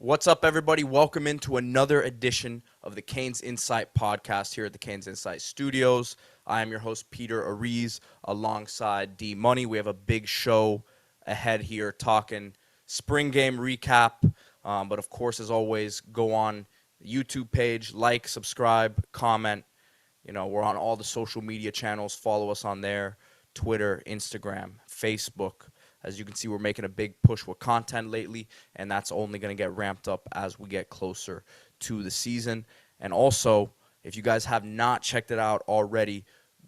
What's up, everybody? Welcome into another edition of the CanesInSight podcast here at the CanesInSight studios. I am your host, Peter Ariz, alongside D-Money. We have a big show ahead here talking spring game recap. But of course, as always, go on the YouTube page, like, subscribe, comment. We're on all the social media channels. Follow us on there, Twitter, Instagram, Facebook. As you can see, we're making a big push with content lately, and that's only going to get ramped up as we get closer to the season. And also, if you guys have not checked it out already,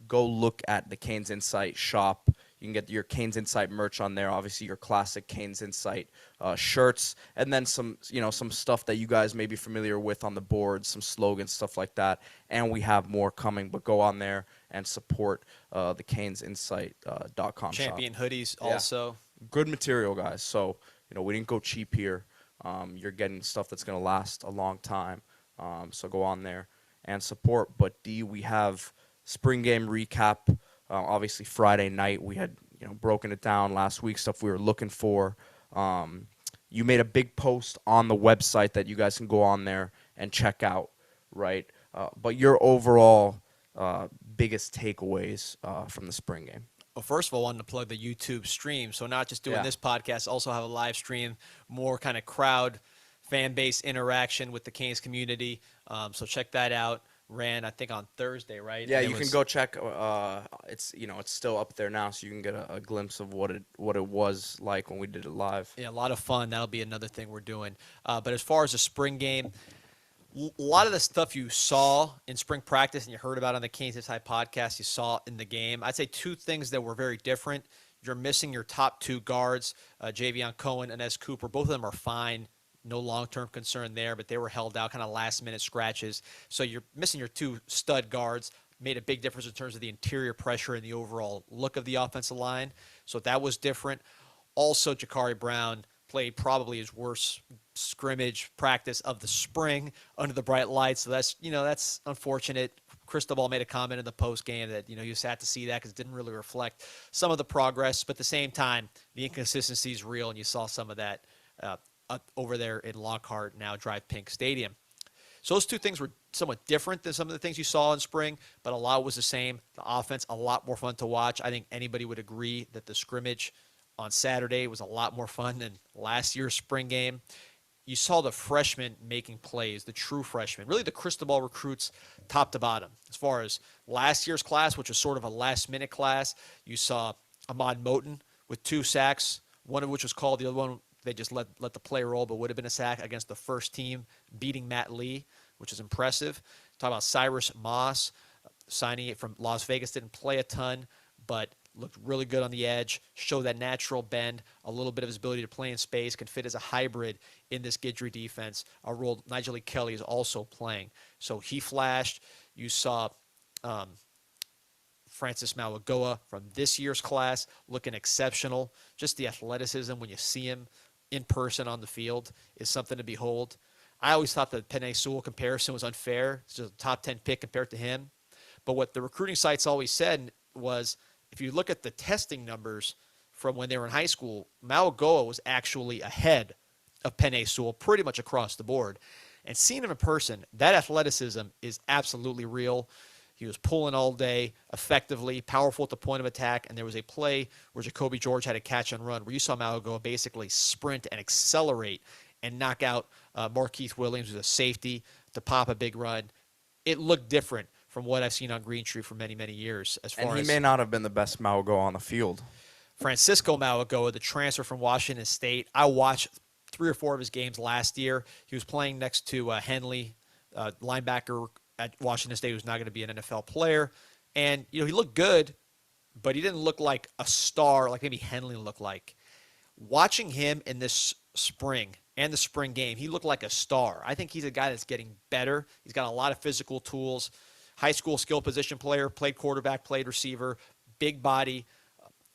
go look at the CanesInSight shop. You can get your CanesInSight merch on there. Obviously, your classic CanesInSight shirts, and then some stuff that you guys may be familiar with on the board, some slogans, stuff like that. And we have more coming, but go on there and support the CanesInsight.com Champion shop. hoodies also. Good material, guys. So, we didn't go cheap here. You're getting stuff that's going to last a long time. So go on there and support. But, D, we have spring game recap. Obviously, Friday night, we had, broken it down last week, stuff we were looking for. You made a big post on the website that you guys can go on there and check out, right? But your overall biggest takeaways from the spring game. Well, first of all, I wanted to plug the YouTube stream. So not just doing this podcast, also have a live stream, more kind of crowd, fan base interaction with the Canes community. So check that out. Ran, I think, on Thursday, right? Yeah, you can go check. It's still up there now, so you can get a glimpse of what it was like when we did it live. Yeah, a lot of fun. That'll be another thing we're doing. But as far as the spring game, a lot of the stuff you saw in spring practice and you heard about on the CanesInSight podcast, you saw in the game. I'd say two things that were very different. You're missing your top two guards, Javion Cohen and S. Cooper. Both of them are fine. No long-term concern there, but they were held out, kind of last-minute scratches. So you're missing your two stud guards. Made a big difference in terms of the interior pressure and the overall look of the offensive line. So that was different. Also, Ja'Carri Brown played probably his worst scrimmage practice of the spring under the bright lights. So that's unfortunate. Cristobal made a comment in the post game that, he was sad to see that because it didn't really reflect some of the progress. But at the same time, the inconsistency is real, and you saw some of that over there in Lockhart, now Drive Pink Stadium. So those two things were somewhat different than some of the things you saw in spring, but a lot was the same. The offense, a lot more fun to watch. I think anybody would agree that the scrimmage on Saturday was a lot more fun than last year's spring game. You saw the freshmen making plays, the true freshmen, really the Cristobal recruits top to bottom. As far as last year's class, which was sort of a last-minute class, you saw Ahmad Moten with 2 sacks, one of which was called, the other one they just let the play roll, but would have been a sack against the first team, beating Matt Lee, which is impressive. Talk about Cyrus Moss, signing it from Las Vegas, didn't play a ton, but looked really good on the edge, showed that natural bend, a little bit of his ability to play in space, can fit as a hybrid in this Guidry defense, a role Nigel Lee Kelly is also playing. So he flashed. You saw Francis Mauigoa from this year's class looking exceptional. Just the athleticism when you see him in person on the field is something to behold. I always thought the Penei Sewell comparison was unfair. It's just a top 10 pick compared to him. But what the recruiting sites always said was, if you look at the testing numbers from when they were in high school, Mauigoa was actually ahead of Penei Sewell pretty much across the board. And seeing him in person, that athleticism is absolutely real. He was pulling all day, effectively, powerful at the point of attack, and there was a play where Jacoby George had a catch and run where you saw Mauigoa basically sprint and accelerate and knock out Markeith Williams, who's a safety, to pop a big run. It looked different from what I've seen on Green Tree for many, many years. And he may not have been the best Mauigoa on the field. Francisco Mauigoa, the transfer from Washington State, I watched 3 or 4 of his games last year. He was playing next to Henley, linebacker at Washington State, who's not going to be an NFL player. And, he looked good, but he didn't look like a star like maybe Henley looked like. Watching him in this spring and the spring game, he looked like a star. I think he's a guy that's getting better. He's got a lot of physical tools. High school skill position player, played quarterback, played receiver, big body,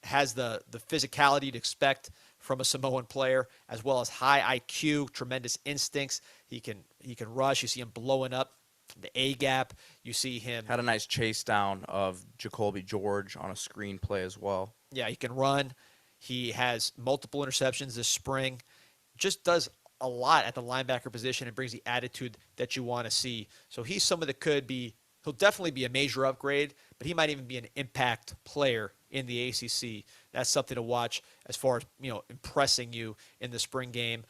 has the physicality to expect from a Samoan player, as well as high IQ, tremendous instincts. He can rush. You see him blowing up the A gap. You see him had a nice chase down of Jacoby George on a screen play as well. Yeah, he can run. He has multiple interceptions this spring. Just does a lot at the linebacker position and brings the attitude that you want to see. So he's someone that he'll definitely be a major upgrade, but he might even be an impact player in the ACC. That's something to watch as far as, impressing you in the spring game.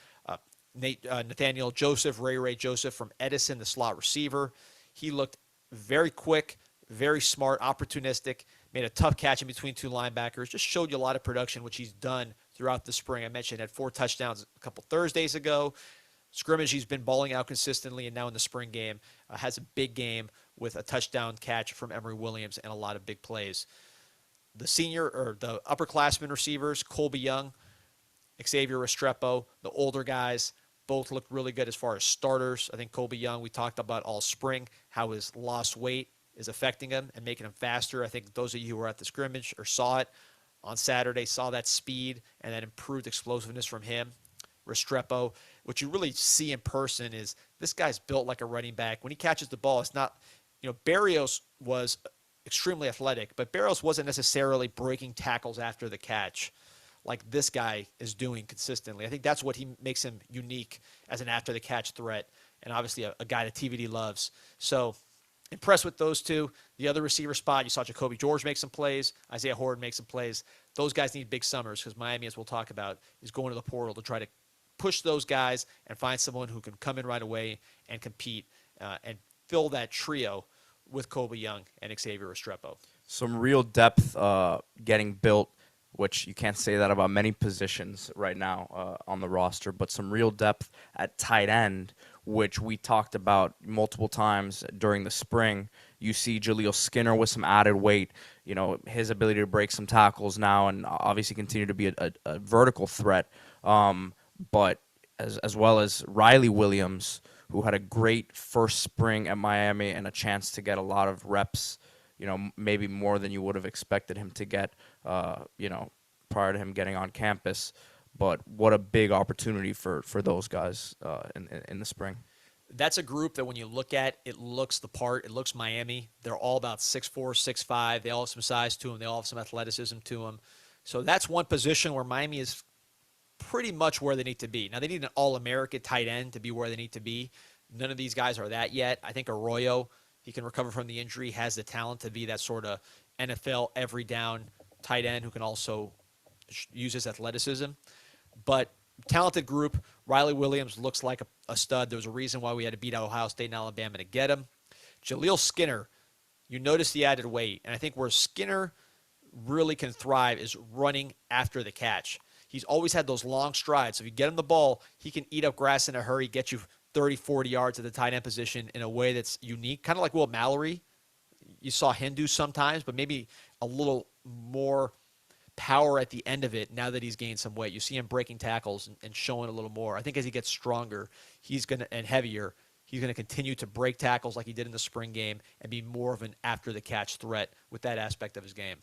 Nathaniel Joseph, Ray Joseph from Edison, the slot receiver. He looked very quick, very smart, opportunistic, made a tough catch in between two linebackers, just showed you a lot of production, which he's done throughout the spring. I mentioned had 4 touchdowns a couple Thursdays ago. Scrimmage, he's been balling out consistently, and now in the spring game, has a big game with a touchdown catch from Emory Williams and a lot of big plays. The upperclassmen receivers, Colby Young, Xavier Restrepo, the older guys, both looked really good as far as starters. I think Colby Young, we talked about all spring, how his lost weight is affecting him and making him faster. I think those of you who were at the scrimmage or saw it on Saturday saw that speed and that improved explosiveness from him. Restrepo, what you really see in person is this guy's built like a running back. When he catches the ball, it's not, Barrios was extremely athletic, but Barrios wasn't necessarily breaking tackles after the catch like this guy is doing consistently. I think that's what makes him unique as an after-the-catch threat, and obviously a guy that TVD loves. So impressed with those two. The other receiver spot, you saw Jacoby George make some plays. Isaiah Horton make some plays. Those guys need big summers because Miami, as we'll talk about, is going to the portal to try to push those guys and find someone who can come in right away and compete and fill that trio with Colby Young and Xavier Restrepo. Some real depth getting built, which you can't say that about many positions right now on the roster, but some real depth at tight end, which we talked about multiple times during the spring. You see Jaleel Skinner with some added weight, his ability to break some tackles now and obviously continue to be a vertical threat, but as well as Riley Williams, who had a great first spring at Miami and a chance to get a lot of reps, maybe more than you would have expected him to get, prior to him getting on campus. But what a big opportunity for those guys in the spring. That's a group that when you look at, it looks the part. It looks Miami. They're all about 6'4", 6'5". They all have some size to them. They all have some athleticism to them. So that's one position where Miami is pretty much where they need to be. Now, they need an All-American tight end to be where they need to be. None of these guys are that yet. I think Arroyo, he can recover from the injury, has the talent to be that sort of NFL every down tight end who can also use his athleticism. But talented group. Riley Williams looks like a stud. There was a reason why we had to beat Ohio State and Alabama to get him. Jaleel Skinner, you notice the added weight. And I think where Skinner really can thrive is running after the catch. He's always had those long strides. So if you get him the ball, he can eat up grass in a hurry, get you 30, 40 yards at the tight end position in a way that's unique. Kind of like Will Mallory. You saw him do sometimes, but maybe a little more power at the end of it now that he's gained some weight. You see him breaking tackles and showing a little more. I think as he gets stronger and heavier, he's going to continue to break tackles like he did in the spring game and be more of an after-the-catch threat with that aspect of his game.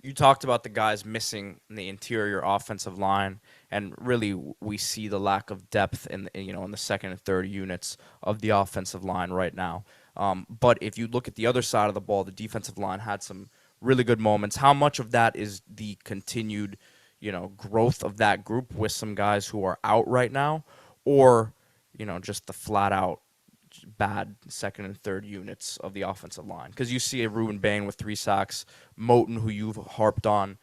You talked about the guys missing in the interior offensive line, and really we see the lack of depth in the second and third units of the offensive line right now. But if you look at the other side of the ball, the defensive line had some really good moments. How much of that is the continued, growth of that group with some guys who are out right now, or, just the flat out bad second and third units of the offensive line? Because you see a Ruben Bain with 3 sacks, Moten, who you've harped on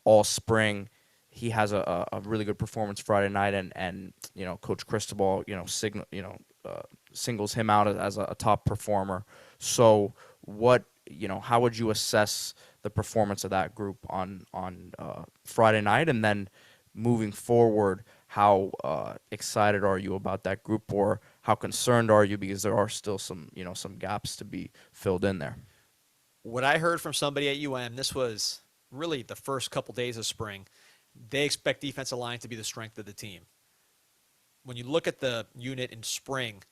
all spring. He has a really good performance Friday night, and Coach Cristobal, singles him out as a top performer. So how would you assess the performance of that group on Friday night, and then moving forward, how excited are you about that group, or how concerned are you because there are still some gaps to be filled in there? What I heard from somebody at UM, this was really the first couple days of spring, they expect defensive line to be the strength of the team. When you look at the unit in spring,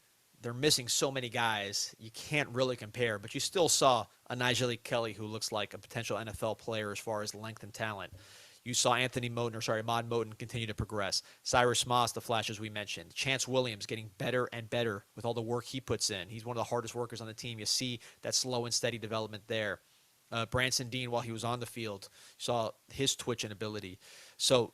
they're missing so many guys, you can't really compare, but you still saw a Nigel Kelly who looks like a potential NFL player as far as length and talent. You saw Ahmad Moten continue to progress. Cyrus Moss, the flashes we mentioned. Chance Williams getting better and better with all the work he puts in. He's one of the hardest workers on the team. You see that slow and steady development there. Branson Dean, while he was on the field, saw his twitch and ability. So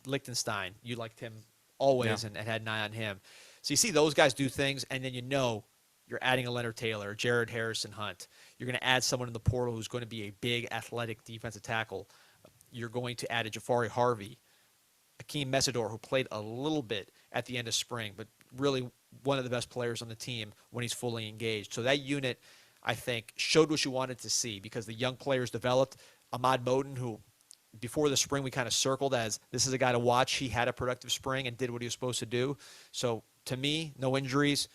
Lichtenstein, you liked him always, and had an eye on him. So you see those guys do things, and then you're adding a Leonard Taylor, Jared Harrison Hunt. You're going to add someone in the portal who's going to be a big, athletic defensive tackle. You're going to add a Jafari Harvey, Akeem Mesidor, who played a little bit at the end of spring, but really one of the best players on the team when he's fully engaged. So that unit, I think, showed what you wanted to see because the young players developed. Ahmad Moden, who before the spring we kind of circled as this is a guy to watch. He had a productive spring and did what he was supposed to do. So to me, no injuries,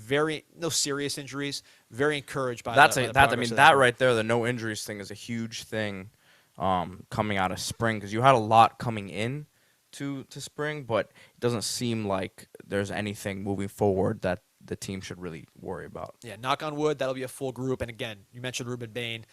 no serious injuries. Very encouraged by That's the that. I progress mean, of that group. right there, the no injuries thing is a huge thing coming out of spring because you had a lot coming in to spring, but it doesn't seem like there's anything moving forward that the team should really worry about. Yeah, knock on wood, that'll be a full group. And again, you mentioned Ruben Bain.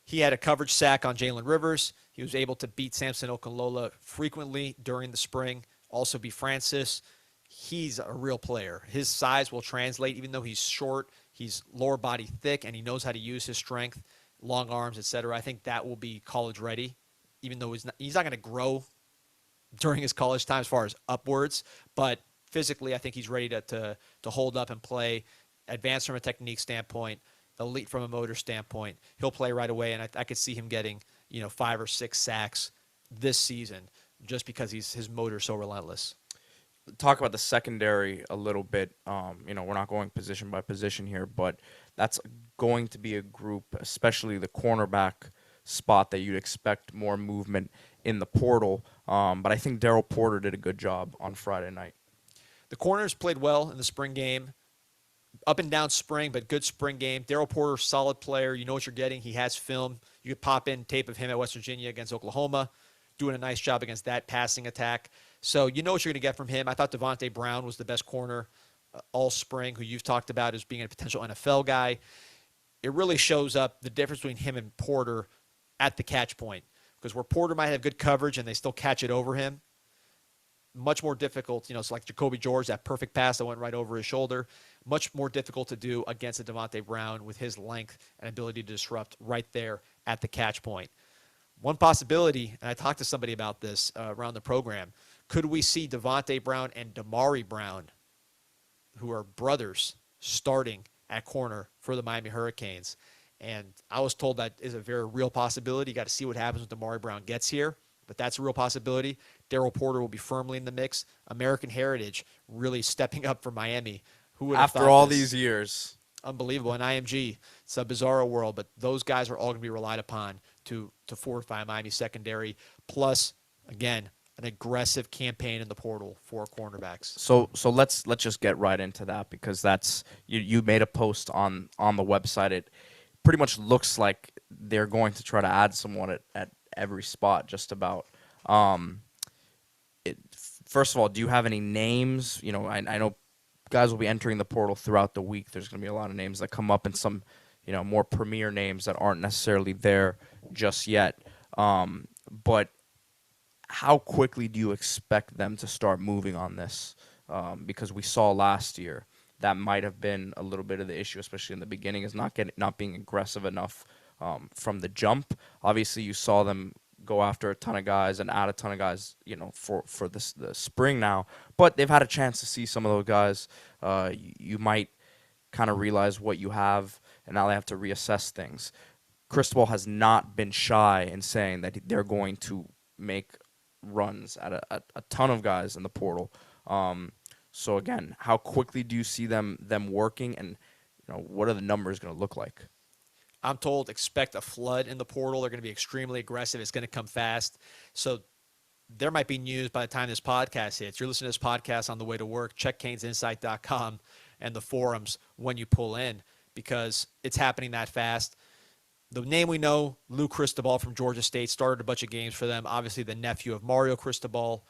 He had a coverage sack on Jalen Rivers. He was able to beat Samson Okunlola frequently during the spring. Also beat Francis. He's a real player. His size will translate, even though he's short. He's lower body thick, and he knows how to use his strength, long arms, etc. I think that will be college ready, even though he's not going to grow during his college time as far as upwards, but physically I think he's ready to hold up and play, advance from a technique standpoint, elite from a motor standpoint. He'll play right away, and I could see him getting 5 or 6 sacks this season just because his motor's so relentless. Talk about the secondary a little bit. We're not going position by position here, but that's going to be a group, especially the cornerback spot, that you'd expect more movement in the portal. But I think Daryl Porter did a good job on Friday night. The corners played well in the spring game. Up and down spring, but good spring game. Daryl Porter, solid player. You know what you're getting. He has film. You could pop in tape of him at West Virginia against Oklahoma, doing a nice job against that passing attack. So you know what you're going to get from him. I thought Devontae Brown was the best corner all spring, who you've talked about as being a potential NFL guy. It really shows up the difference between him and Porter at the catch point. Because where Porter might have good coverage and they still catch it over him, much more difficult. It's like Jacoby George, that perfect pass that went right over his shoulder. Much more difficult to do against a Devontae Brown with his length and ability to disrupt right there at the catch point. One possibility, and I talked to somebody about this around the program, could we see Devontae Brown and Damari Brown, who are brothers, starting at corner for the Miami Hurricanes? And I was told that is a very real possibility. You got to see what happens when Damari Brown gets here, but that's a real possibility. Daryl Porter will be firmly in the mix. American Heritage really stepping up for Miami. Who would have After thought all this? these years. Unbelievable. And IMG, it's a bizarro world, but those guys are all going to be relied upon to fortify Miami secondary. Plus, again, an aggressive campaign in the portal for cornerbacks. So let's just get right into that, because that's you made a post on the website. It pretty much looks like they're going to try to add someone at every spot, just about. First of all, do you have any names? I know guys will be entering the portal throughout the week. There's going to be a lot of names that come up, and some more premier names that aren't necessarily there just yet. But how quickly do you expect them to start moving on this? Because we saw last year that might have been a little bit of the issue, especially in the beginning, is not being aggressive enough from the jump. Obviously, you saw them go after a ton of guys and add a ton of guys, for the spring now. But they've had a chance to see some of those guys. You might kind of realize what you have, and now they have to reassess things. Cristobal has not been shy in saying that they're going to make runs at a ton of guys in the portal. So again, how quickly do you see them working, and what are the numbers going to look like? I'm told expect a flood in the portal. They're going to be extremely aggressive. It's going to come fast. So there might be news by the time this podcast hits. You're listening to this podcast on the way to work. Check CanesInsight.com and the forums when you pull in, because it's happening that fast. The name we know, Lou Cristobal from Georgia State, started a bunch of games for them. Obviously, the nephew of Mario Cristobal.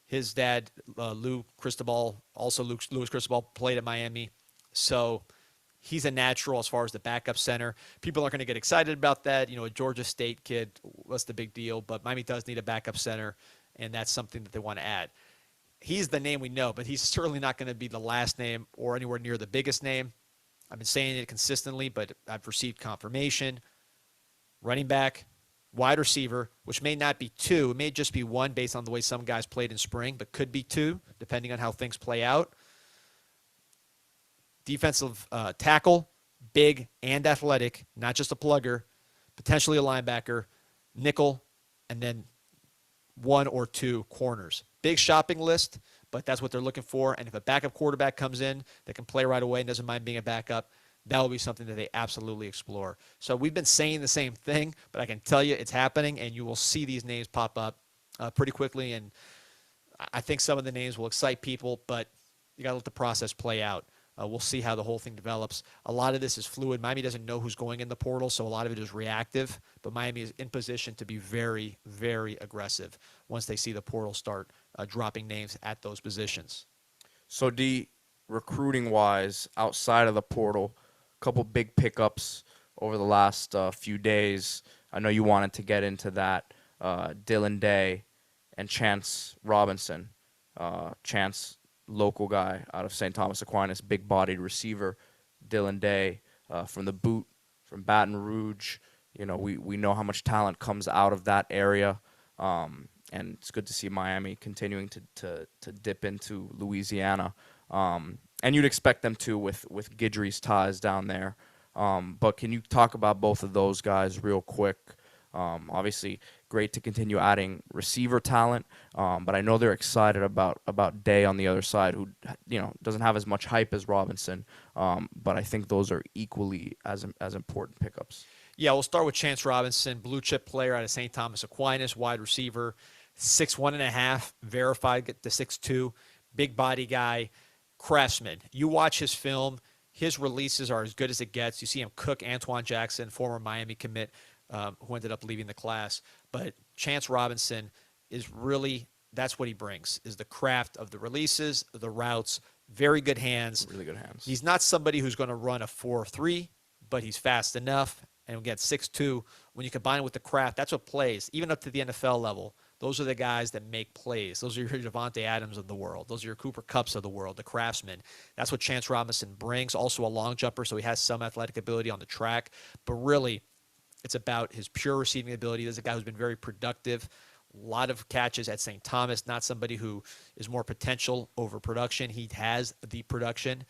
His dad, Lou Cristobal, also Louis Cristobal, played at Miami. So he's a natural as far as the backup center. People aren't going to get excited about that. A Georgia State kid, what's the big deal? But Miami does need a backup center, and that's something that they want to add. He's the name we know, but he's certainly not going to be the last name or anywhere near the biggest name. I've been saying it consistently, but I've received confirmation. Running back, wide receiver, which may not be two. It may just be one based on the way some guys played in spring, but could be two, depending on how things play out. Defensive tackle, big and athletic, not just a plugger, potentially a linebacker, nickel, and then one or two corners. Big shopping list, but that's what they're looking for. And if a backup quarterback comes in that can play right away and doesn't mind being a backup, that will be something that they absolutely explore. So we've been saying the same thing, but I can tell you it's happening, and you will see these names pop up pretty quickly. And I think some of the names will excite people, but you got to let the process play out. We'll see how the whole thing develops. A lot of this is fluid. Miami doesn't know who's going in the portal, so a lot of it is reactive. But Miami is in position to be very, very aggressive once they see the portal start dropping names at those positions. So, D, recruiting-wise, outside of the portal, a couple big pickups over the last few days. I know you wanted to get into that. Dylan Day and Chance Robinson. Chance, local guy out of St. Thomas Aquinas, big-bodied receiver. Dylan Day from the boot, from Baton Rouge. You know, we know how much talent comes out of that area, and it's good to see Miami continuing to dip into Louisiana. And you'd expect them to with Guidry's ties down there. But can you talk about both of those guys real quick? Obviously, great to continue adding receiver talent, but I know they're excited about Day on the other side, who doesn't have as much hype as Robinson, but I think those are equally as important pickups. Yeah, we'll start with Chance Robinson, blue chip player out of St. Thomas Aquinas, wide receiver, 6'1.5", verified to 6'2", big body guy, craftsman. You watch his film, his releases are as good as it gets. You see him cook Antoine Jackson, former Miami commit, who ended up leaving the class. But Chance Robinson is really, that's what he brings, is the craft of the releases, the routes, very good hands. Really good hands. He's not somebody who's going to run a 4.3, but he's fast enough. And again, 6'2", when you combine it with the craft, that's what plays. Even up to the NFL level, those are the guys that make plays. Those are your Devontae Adams of the world. Those are your Cooper Kupps of the world, the craftsmen. That's what Chance Robinson brings. Also a long jumper, so he has some athletic ability on the track. But really, it's about his pure receiving ability. This is a guy who's been very productive. A lot of catches at St. Thomas, not somebody who is more potential over production. He has the production.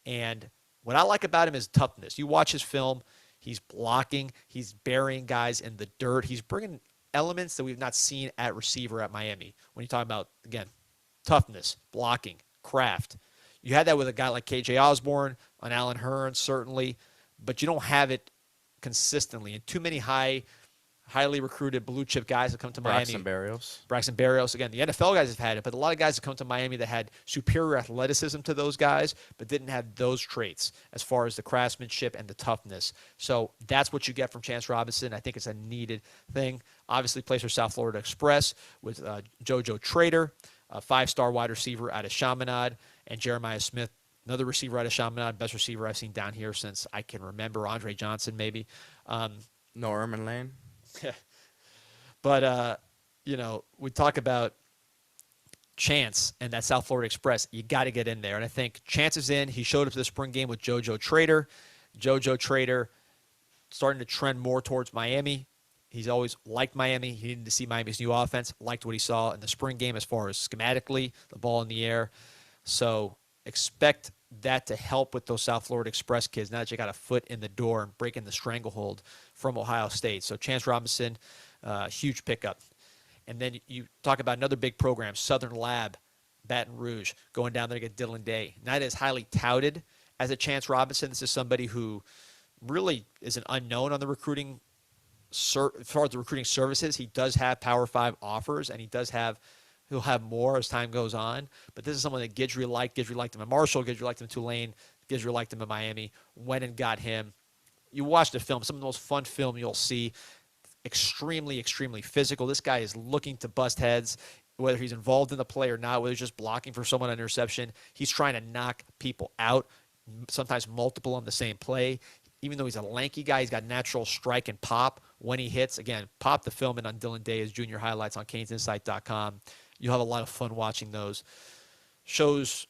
And what I like about him is toughness. You watch his film, he's blocking, he's burying guys in the dirt. He's bringing elements that we've not seen at receiver at Miami. When you talk about, again, toughness, blocking, craft. You had that with a guy like KJ Osborne, on Allen Hurns, certainly, but you don't have it consistently. And too many highly recruited blue chip guys that come to Miami. Braxton Berrios. Again, the NFL guys have had it, but a lot of guys have come to Miami that had superior athleticism to those guys, but didn't have those traits as far as the craftsmanship and the toughness. So that's what you get from Chance Robinson. I think it's a needed thing. Obviously plays for South Florida Express with JoJo Trader, a 5-star wide receiver out of Chaminade, and Jeremiah Smith, another receiver out of Chaminade, best receiver I've seen down here since I can remember, Andre Johnson maybe. No Erman Lane. But, we talk about Chance and that South Florida Express. You got to get in there. And I think Chance is in. He showed up to the spring game with JoJo Trader. JoJo Trader starting to trend more towards Miami. He's always liked Miami. He needed to see Miami's new offense. Liked what he saw in the spring game as far as schematically, the ball in the air. So expect that to help with those South Florida Express kids now that you got a foot in the door and breaking the stranglehold from Ohio State. So Chance Robinson, huge pickup. And then you talk about another big program, Southern Lab, Baton Rouge, going down there to get Dylan Day. Not as highly touted as a Chance Robinson. This is somebody who really is an unknown on the recruiting, as far as the recruiting services. He does have Power 5 offers, and he'll have more as time goes on. But this is someone that Guidry liked. Guidry liked him at Marshall. Guidry liked him at Tulane. Guidry liked him at Miami. Went and got him. You watch the film. Some of the most fun film you'll see. Extremely, extremely physical. This guy is looking to bust heads, whether he's involved in the play or not, whether he's just blocking for someone on interception. He's trying to knock people out, sometimes multiple on the same play. Even though he's a lanky guy, he's got natural strike and pop when he hits. Again, pop the film in on Dylan Day as junior highlights on CanesInSight.com. You'll have a lot of fun watching those. Shows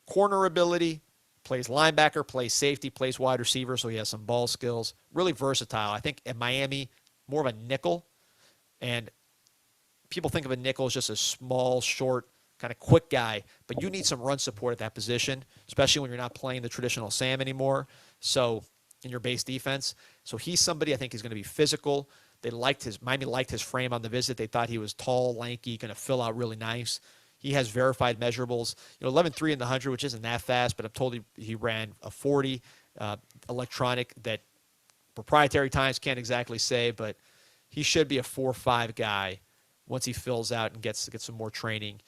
corner ability, plays linebacker, plays safety, plays wide receiver, so he has some ball skills. Really versatile. I think at Miami, more of a nickel, And people think of a nickel as just a small, short, kind of quick guy, but you need some run support at that position, especially when you're not playing the traditional Sam anymore. So in your base defense, so he's somebody I think is going to be physical. Miami liked his frame on the visit. They thought he was tall, lanky, going to fill out really nice. He has verified measurables, 11.3 in the 100, which isn't that fast, but I'm told he ran a 40 electronic that proprietary times can't exactly say, but he should be a 4.5 guy once he fills out and gets some more training.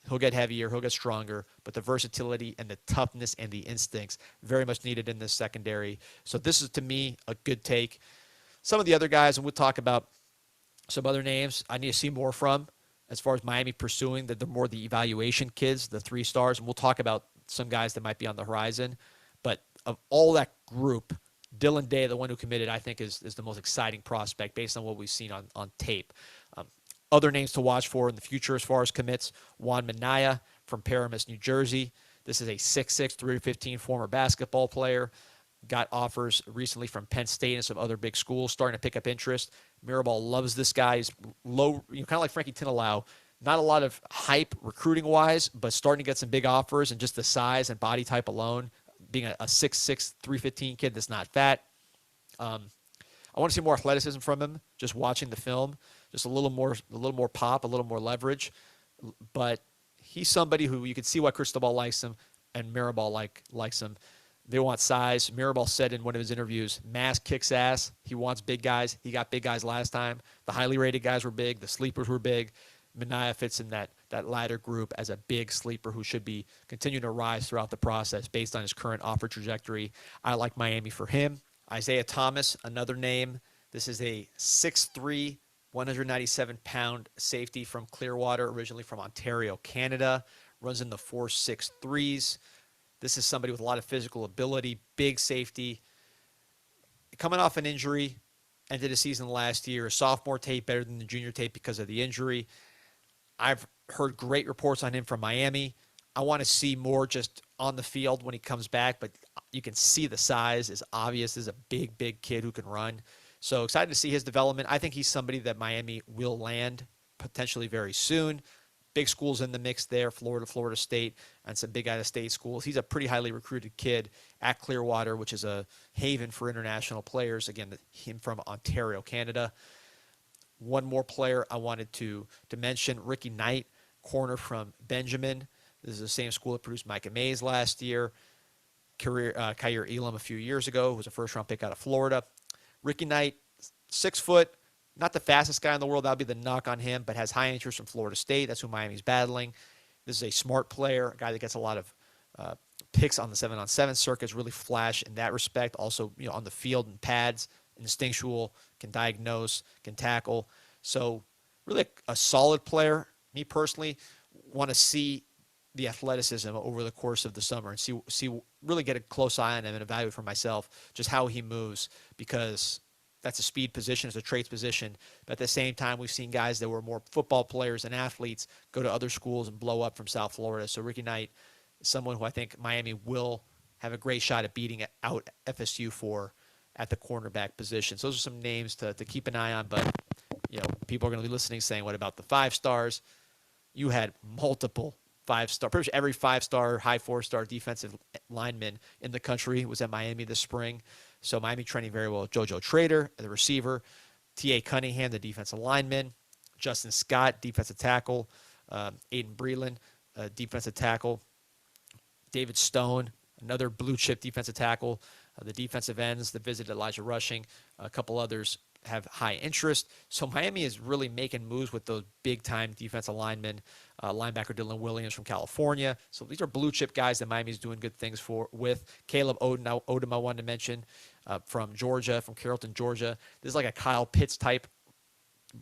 He'll get heavier, he'll get stronger, but the versatility and the toughness and the instincts very much needed in this secondary. So this is, to me, a good take. Some of the other guys, and we'll talk about some other names I need to see more from as far as Miami pursuing the more the evaluation kids, the 3 stars, and we'll talk about some guys that might be on the horizon. But of all that group, Dylan Day, the one who committed, I think is the most exciting prospect based on what we've seen on tape. Other names to watch for in the future as far as commits, Juan Minaya from Paramus, New Jersey. This is a 6'6", 315 former basketball player. Got offers recently from Penn State and some other big schools, starting to pick up interest. Mirabal loves this guy. He's low, kind of like Frankie Tinalau. Not a lot of hype recruiting-wise, but starting to get some big offers, and just the size and body type alone, being a 6'6", 315 kid that's not fat. I want to see more athleticism from him, just watching the film. Just a little more pop, a little more leverage. But he's somebody who you can see why Cristobal likes him and Mirabal likes him. They want size. Mirabal said in one of his interviews, mass kicks ass. He wants big guys. He got big guys last time. The highly rated guys were big. The sleepers were big. Minaya fits in that latter group as a big sleeper who should be continuing to rise throughout the process based on his current offer trajectory. I like Miami for him. Isaiah Thomas, another name. This is a 6'3", 197-pound safety from Clearwater, originally from Ontario, Canada. Runs in the 4.63s. This is somebody with a lot of physical ability, big safety. Coming off an injury, ended the season last year. Sophomore tape better than the junior tape because of the injury. I've heard great reports on him from Miami. I want to see more just on the field when he comes back, but you can see the size is obvious. This is a big, big kid who can run. So excited to see his development. I think he's somebody that Miami will land potentially very soon. Big schools in the mix there, Florida, Florida State, and some big out-of-state schools. He's a pretty highly recruited kid at Clearwater, which is a haven for international players. Again, him from Ontario, Canada. One more player I wanted to mention, Ricky Knight, corner from Benjamin. This is the same school that produced Micah Mays last year. Kyer Elam a few years ago, who was a first-round pick out of Florida. Ricky Knight, 6 foot, not the fastest guy in the world. That would be the knock on him, but has high interest from Florida State. That's who Miami's battling. This is a smart player, a guy that gets a lot of picks on the 7-on-7 circuits, really flash in that respect. Also, on the field and pads, instinctual, can diagnose, can tackle. So really a solid player. Me personally want to see the athleticism over the course of the summer and see really get a close eye on him and evaluate for myself just how he moves, because that's a speed position, it's a traits position. But at the same time, we've seen guys that were more football players and athletes go to other schools and blow up from South Florida. So Ricky Knight is someone who I think Miami will have a great shot at beating out FSU for at the cornerback position. So those are some names to keep an eye on. But people are going to be listening saying, what about the 5 stars? You had multiple 5-star, pretty much every 5-star, high 4-star defensive lineman in the country was at Miami this spring. So Miami training very well. JoJo Trader, the receiver. T.A. Cunningham, the defensive lineman. Justin Scott, defensive tackle. Aiden Breland, defensive tackle. David Stone, another blue chip defensive tackle. The defensive ends that visited Elijah Rushing. A couple others have high interest. So Miami is really making moves with those big-time defensive linemen. Linebacker Dylan Williams from California. So these are blue-chip guys that Miami's doing good things with. Caleb Odom I wanted to mention from Georgia, from Carrollton, Georgia. This is like a Kyle Pitts type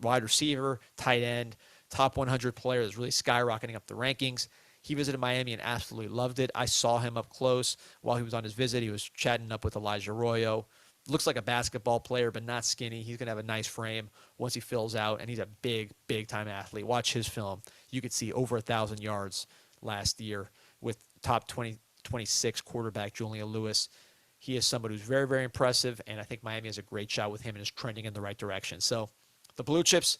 wide receiver, tight end, top 100 player that's really skyrocketing up the rankings. He visited Miami and absolutely loved it. I saw him up close while he was on his visit. He was chatting up with Elijah Arroyo. Looks like a basketball player, but not skinny. He's going to have a nice frame once he fills out, and he's a big, big-time athlete. Watch his film. You could see over 1,000 yards last year with top 26 quarterback Julian Lewis. He is somebody who's very, very impressive, and I think Miami has a great shot with him and is trending in the right direction. So the blue chips,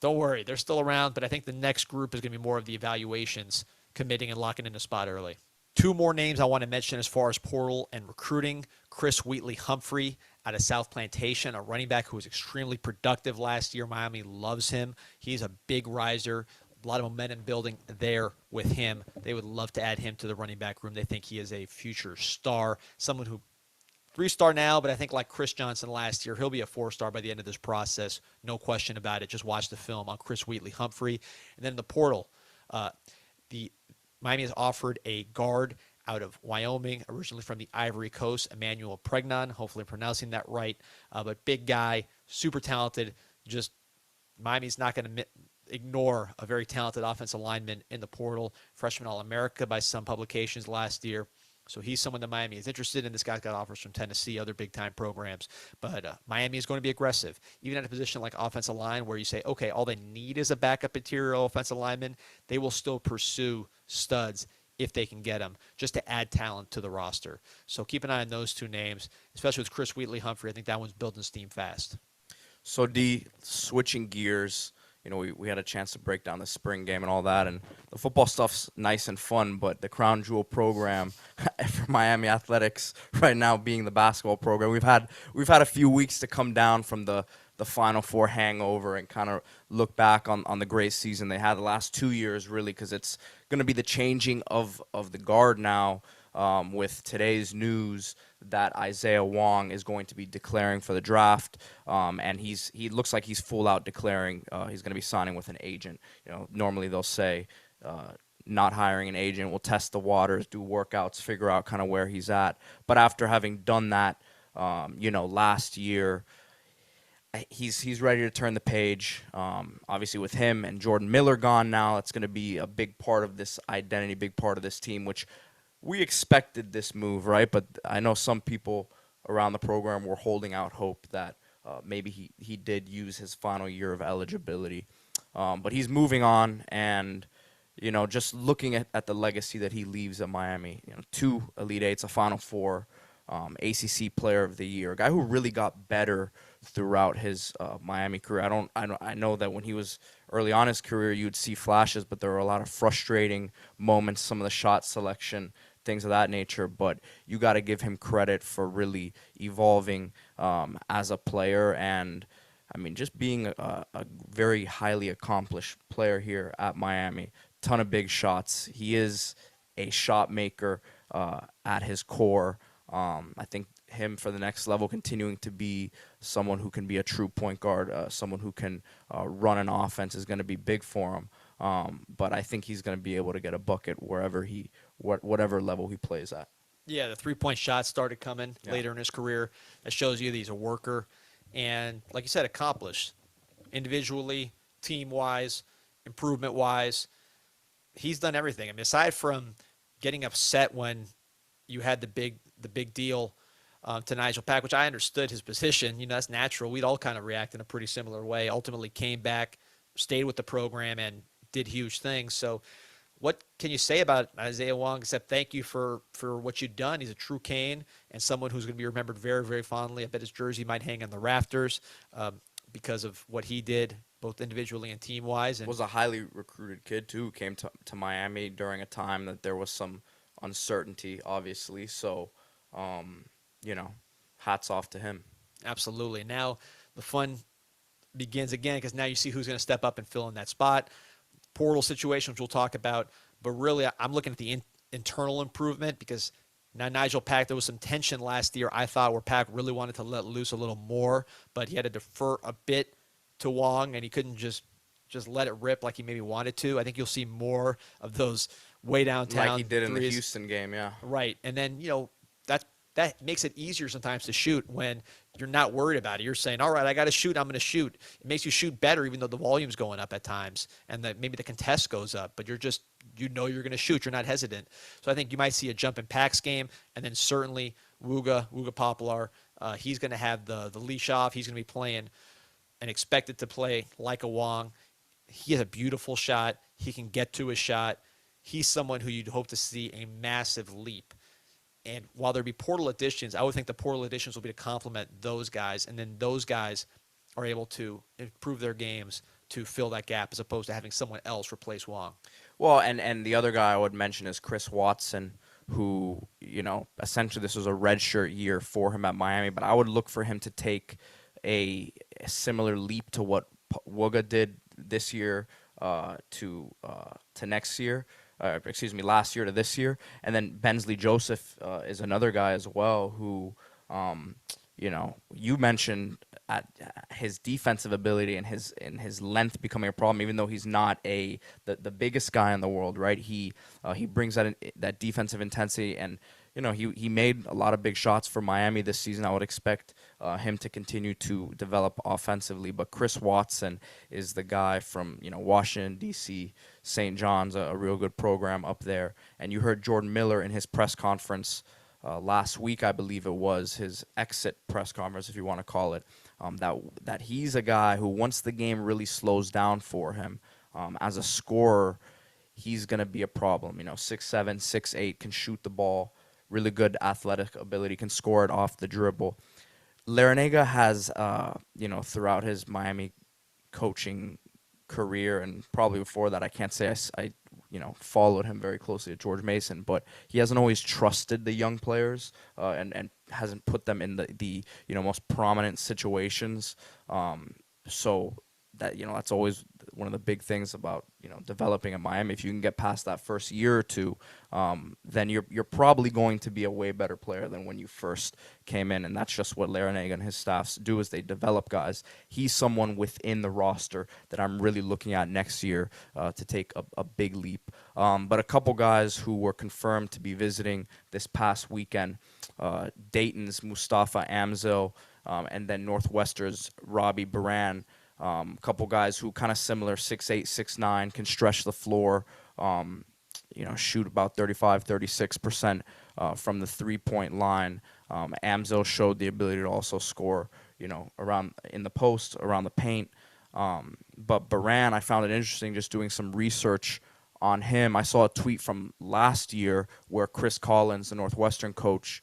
Don't worry, they're still around, but I think the next group is going to be more of the evaluations, committing and locking in a spot early. Two more names I want to mention as far as portal and recruiting. Chris Wheatley-Humphrey out of South Plantation, a running back who was extremely productive last year. Miami loves him. He's a big riser. A lot of momentum building there with him. They would love to add him to the running back room. They think he is a future star, someone who 3-star now, but I think like Chris Johnson last year, he'll be a 4-star by the end of this process. No question about it. Just watch the film on Chris Wheatley-Humphrey. And then the portal. The Miami has offered a guard out of Wyoming, originally from the Ivory Coast, Emmanuel Pregnon. Hopefully I'm pronouncing that right. But big guy, super talented. Just Miami's not going to ignore a very talented offensive lineman in the portal. Freshman All-America by some publications last year. So he's someone that Miami is interested in. This guy's got offers from Tennessee, other big-time programs. But Miami is going to be aggressive. Even at a position like offensive line where you say, okay, all they need is a backup interior offensive lineman, they will still pursue studs if they can get them, just to add talent to the roster. So keep an eye on those two names, especially with Chris Wheatley-Humphrey. I think that one's building steam fast. So, D, switching gears, we had a chance to break down the spring game and all that, and the football stuff's nice and fun, but the crown jewel program for Miami Athletics right now being the basketball program, we've had a few weeks to come down from the Final Four hangover and kind of look back on the great season they had the last 2 years, really, because it's going to be the changing of the guard now. With today's news that Isaiah Wong is going to be declaring for the draft, and he looks like he's full out declaring he's going to be signing with an agent. Normally they'll say not hiring an agent, we'll test the waters, do workouts, figure out kind of where he's at. But after having done that, last year, he's ready to turn the page. Obviously, with him and Jordan Miller gone now, it's going to be a big part of this identity, big part of this team, which we expected this move, right? But I know some people around the program were holding out hope that maybe he did use his final year of eligibility. But he's moving on, and just looking at the legacy that he leaves at Miami, 2 Elite Eights, a Final Four, ACC Player of the Year, a guy who really got better throughout his Miami career. I know that when he was early on in his career, you'd see flashes, but there were a lot of frustrating moments, some of the shot selection, things of that nature, but you got to give him credit for really evolving as a player, and just being a very highly accomplished player here at Miami. Ton of big shots. He is a shot maker at his core. I think him for the next level, continuing to be someone who can be a true point guard, someone who can run an offense, is going to be big for him. But I think he's going to be able to get a bucket wherever whatever level he plays at. Yeah, the 3-point shots started coming later in his career. That shows you that he's a worker. And like you said, accomplished individually, team-wise, improvement-wise. He's done everything. Aside from getting upset when you had the big deal to Nigel Pack, which I understood his position. That's natural. We'd all kind of react in a pretty similar way. Ultimately came back, stayed with the program, and did huge things. So what can you say about Isaiah Wong except thank you for what you've done? He's a true Cane and someone who's going to be remembered very, very fondly. I bet his jersey might hang on the rafters because of what he did, both individually and team-wise. And was a highly recruited kid, too, who came to Miami during a time that there was some uncertainty, obviously. So, hats off to him. Absolutely. Now the fun begins again because now you see who's going to step up and fill in that spot. Portal situation, which we'll talk about. But really, I'm looking at the internal improvement because now Nigel Pack, there was some tension last year, I thought, where Pack really wanted to let loose a little more, but he had to defer a bit to Wong, and he couldn't just let it rip like he maybe wanted to. I think you'll see more of those way downtown like he did in the threes. Houston game, yeah. Right. And then, that makes it easier sometimes to shoot when you're not worried about it. You're saying, all right, I got to shoot, I'm going to shoot. It makes you shoot better even though the volume's going up at times and that maybe the contest goes up, but you're going to shoot. You're not hesitant. So I think you might see a jump in Pack's game, and then certainly Wooga Poplar, he's going to have the leash off. He's going to be playing and expected to play like a Wong. He has a beautiful shot. He can get to his shot. He's someone who you'd hope to see a massive leap. And while there be portal additions, I would think the portal additions will be to complement those guys, and then those guys are able to improve their games to fill that gap as opposed to having someone else replace Wong. Well, and the other guy I would mention is Chris Watson, who, essentially this was a redshirt year for him at Miami, but I would look for him to take a similar leap to what Wooga did this year to next year. Last year to this year. And then Bensley Joseph is another guy as well who, you mentioned at his defensive ability and his length becoming a problem, even though he's not the biggest guy in the world, right? He brings that defensive intensity, and he made a lot of big shots for Miami this season. I would expect him to continue to develop offensively. But Chris Watson is the guy from Washington D.C., St. John's, a real good program up there. And you heard Jordan Miller in his press conference last week, I believe it was, his exit press conference, if you want to call it, that he's a guy who, once the game really slows down for him, as a scorer, he's going to be a problem. 6'7", 6'8", can shoot the ball, really good athletic ability, can score it off the dribble. Larrañaga has, throughout his Miami coaching career, and probably before that, I can't say I followed him very closely at George Mason, but he hasn't always trusted the young players and hasn't put them in the most prominent situations. So that's always one of the big things about developing in Miami. If you can get past that first year or two, then you're probably going to be a way better player than when you first came in. And that's just what Larrañaga and his staffs do, is they develop guys. He's someone within the roster that I'm really looking at next year to take a big leap. But a couple guys who were confirmed to be visiting this past weekend, Dayton's Mustafa Amzil, and then Northwestern's Robbie Baran. A couple guys who kind of similar, 6'8", 6'9", can stretch the floor, shoot about 35, 36% from the three-point line. Amzil showed the ability to also score, around in the post, around the paint. But Baran, I found it interesting just doing some research on him. I saw a tweet from last year where Chris Collins, the Northwestern coach,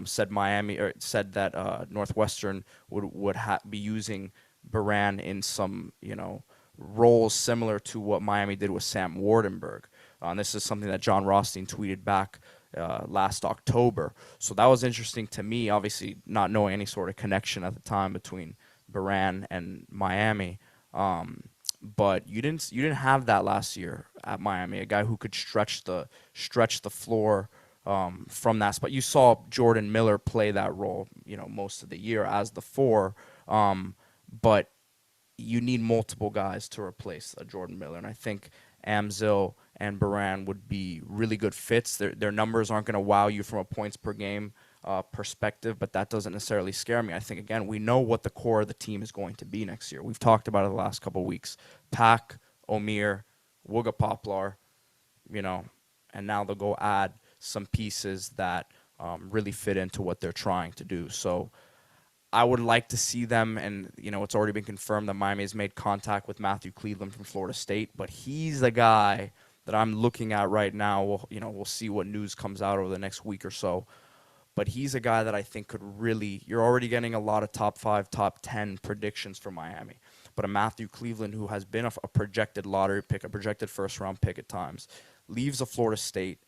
said that Northwestern would be using Baran in some, roles similar to what Miami did with Sam Wardenberg. And this is something that John Rothstein tweeted back last October. So that was interesting to me, obviously not knowing any sort of connection at the time between Baran and Miami. But you didn't have that last year at Miami, a guy who could stretch the floor from that spot. You saw Jordan Miller play that role, most of the year as the 4. But you need multiple guys to replace Jordan Miller. And I think Amzil and Baran would be really good fits. Their numbers aren't going to wow you from a points per game perspective, but that doesn't necessarily scare me. I think, again, we know what the core of the team is going to be next year. We've talked about it the last couple of weeks. Pack, Omir, Wooga Poplar, and now they'll go add some pieces that really fit into what they're trying to do. So I would like to see them, and it's already been confirmed that Miami has made contact with Matthew Cleveland from Florida State, but he's the guy that I'm looking at right now. We'll see what news comes out over the next week or so, but he's a guy that I think could really. You're already getting a lot of top 5, top 10 predictions for Miami, but a Matthew Cleveland who has been a projected lottery pick, a projected first-round pick at times, leaves a Florida State,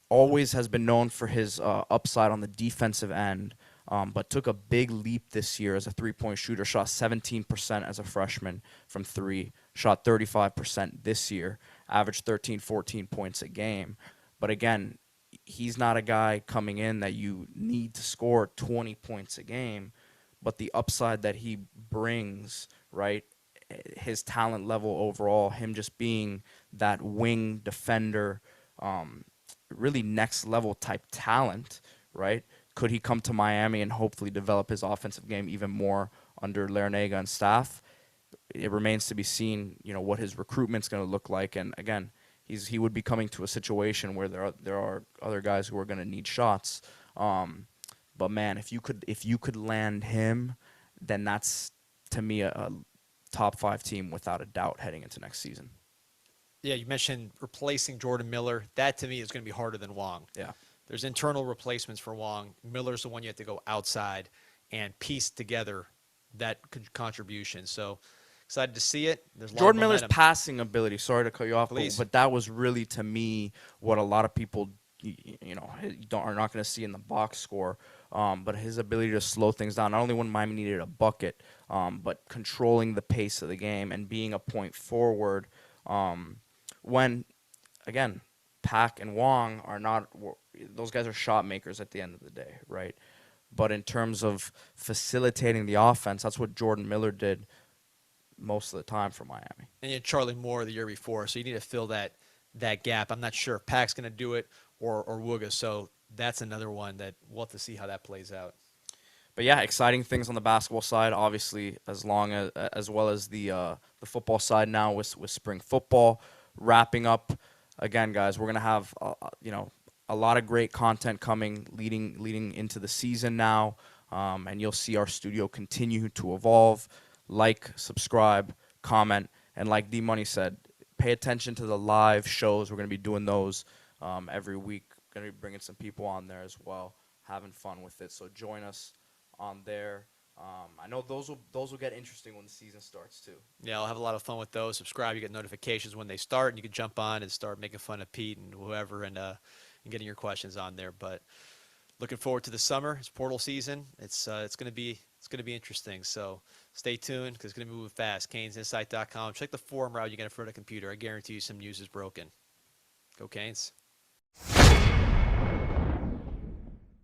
always has been known for his upside on the defensive end. But took a big leap this year as a three-point shooter, shot 17% as a freshman from 3, shot 35% this year, averaged 13, 14 points a game. But again, he's not a guy coming in that you need to score 20 points a game, but the upside that he brings, right, his talent level overall, him just being that wing defender, really next-level type talent, right? Could he come to Miami and hopefully develop his offensive game even more under Larrañaga and staff? It remains to be seen, what his recruitment's going to look like. And again, he would be coming to a situation where there are other guys who are going to need shots. But man, if you could land him, then that's, to me, a top 5 team without a doubt heading into next season. Yeah, you mentioned replacing Jordan Miller. That to me is going to be harder than Wong. Yeah. There's internal replacements for Wong. Miller's the one you have to go outside and piece together that contribution. So Excited to see it. There's a lot of Jordan Miller's momentum. passing ability. Sorry to cut you off, Please. but that was really, to me, what a lot of people, are not going to see in the box score. But his ability to slow things down, not only when Miami needed a bucket, but controlling the pace of the game and being a point forward. When, again, Pack and Wong are not; those guys are shot makers at the end of the day, right? But in terms of facilitating the offense, that's what Jordan Miller did most of the time for Miami. And you had Charlie Moore the year before, so you need to fill that gap. I'm not sure if Pac's going to do it or Wooga, so that's another one that we'll have to see how that plays out. But yeah, exciting things on the basketball side, obviously, as well as the football side now with spring football wrapping up. Again, guys, we're gonna have a lot of great content coming leading into the season now, and you'll see our studio continue to evolve. Like, subscribe, comment, and like D-Money said, pay attention to the live shows. We're gonna be doing those every week. Gonna be bringing some people on there as well, having fun with it. So join us on there. I know those will get interesting when the season starts too. Yeah, I'll have a lot of fun with those. Subscribe, you get notifications when they start, and you can jump on and start making fun of Pete and whoever and getting your questions on there. But looking forward to the summer. It's portal season. It's gonna be interesting. So stay tuned because it's gonna be moving fast. CanesInsight.com. Check the forum route you get in front of the computer. I guarantee you some news is broken. Go Canes.